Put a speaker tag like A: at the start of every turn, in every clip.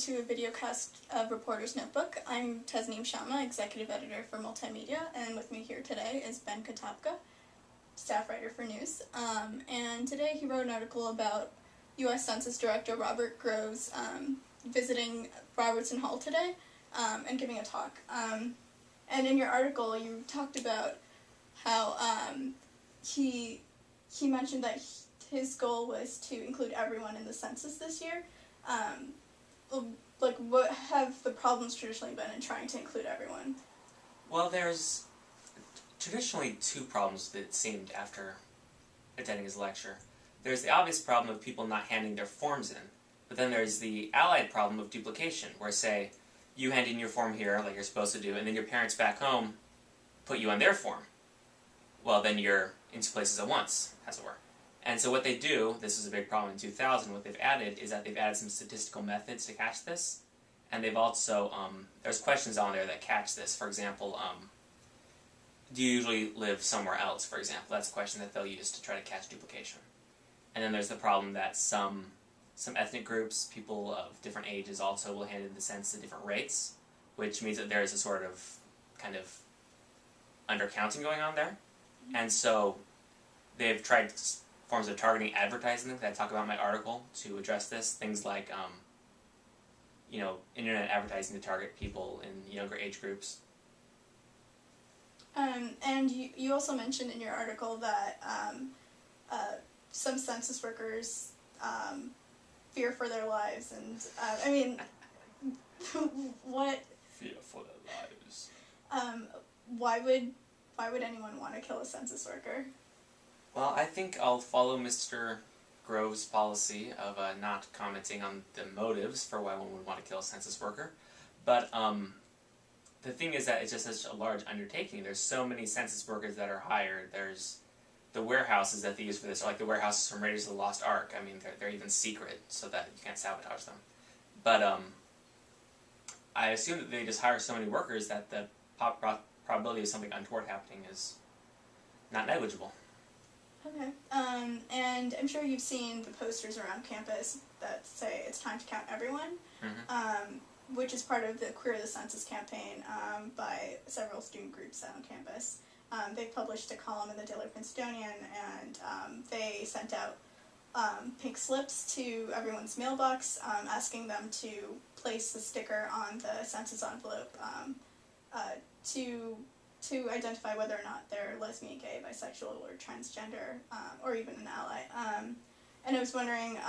A: to a videocast of Reporter's Notebook. I'm Tasneem Sharma, Executive Editor for Multimedia, and with me here today is Ben Kotopka, staff writer for News. And today he wrote an article about U.S. Census Director Robert Groves visiting Robertson Hall today and giving a talk. And in your article you talked about how he mentioned that his goal was to include everyone in the census this year. Like, what have the problems traditionally been in trying to include everyone?
B: Well, there's traditionally two problems that it seemed after attending his lecture. There's the obvious problem of people not handing their forms in, but then there's the allied problem of duplication, where, say, you hand in your form here, like you're supposed to do, and then your parents back home put you on their form. Well, then you're in two places at once, as it were. And so what they do, this was a big problem in 2000, what they've added is that they've added some statistical methods to catch this. And they've also, there's questions on there that catch this. For example, do you usually live somewhere else, for example? That's a question that they'll use to try to catch duplication. And then there's the problem that some ethnic groups, people of different ages, also will hand in the census at different rates, which means that there's a sort of, kind of, undercounting going on there. And so they've tried forms of targeting advertising that I talk about in my article to address this. Things like, internet advertising to target people in younger age groups.
A: And you also mentioned in your article that some census workers fear for their lives, and what?
B: Fear for their lives.
A: Why would anyone want to kill a census worker?
B: Well, I think I'll follow Mr. Groves' policy of not commenting on the motives for why one would want to kill a census worker. But the thing is that it's just such a large undertaking. There's so many census workers that are hired. There's the warehouses that they use for this, like the warehouses from Raiders of the Lost Ark. I mean, they're even secret so that you can't sabotage them. But I assume that they just hire so many workers that the probability of something untoward happening is not negligible.
A: Okay. And I'm sure you've seen the posters around campus that say it's time to count everyone, which is part of the Queer the Census campaign by several student groups on campus. They published a column in the Daily Princetonian, and they sent out pink slips to everyone's mailbox asking them to place the sticker on the census envelope to identify whether or not they're lesbian, gay, bisexual, or transgender, or even an ally. And I was wondering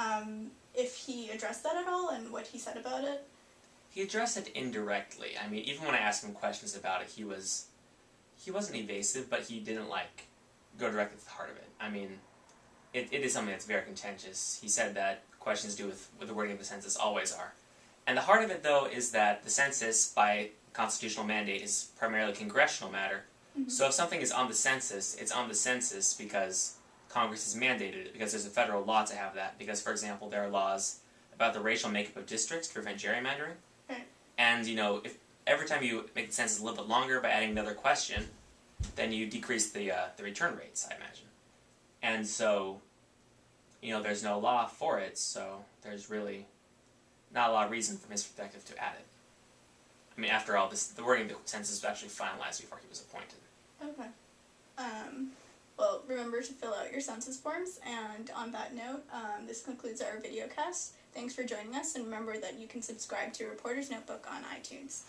A: if he addressed that at all and what he said about it.
B: He addressed it indirectly. I mean, even when I asked him questions about it, he wasn't evasive, but he didn't, go directly to the heart of it. I mean, it is something that's very contentious. He said that questions to do with the wording of the census always are. And the heart of it, though, is that the census, by constitutional mandate, is primarily a congressional matter. Mm-hmm. So if something is on the census, it's on the census because Congress has mandated it, because there's a federal law to have that. Because, for example, there are laws about the racial makeup of districts to prevent gerrymandering.
A: Right.
B: And, if every time you make the census a little bit longer by adding another question, then you decrease the return rates, I imagine. And so, there's no law for it, so there's really not a lot of reason from his perspective to add it. I mean, after all, the wording of the census was actually finalized before he was appointed.
A: Okay. Well, remember to fill out your census forms, and on that note, this concludes our videocast. Thanks for joining us, and remember that you can subscribe to Reporter's Notebook on iTunes.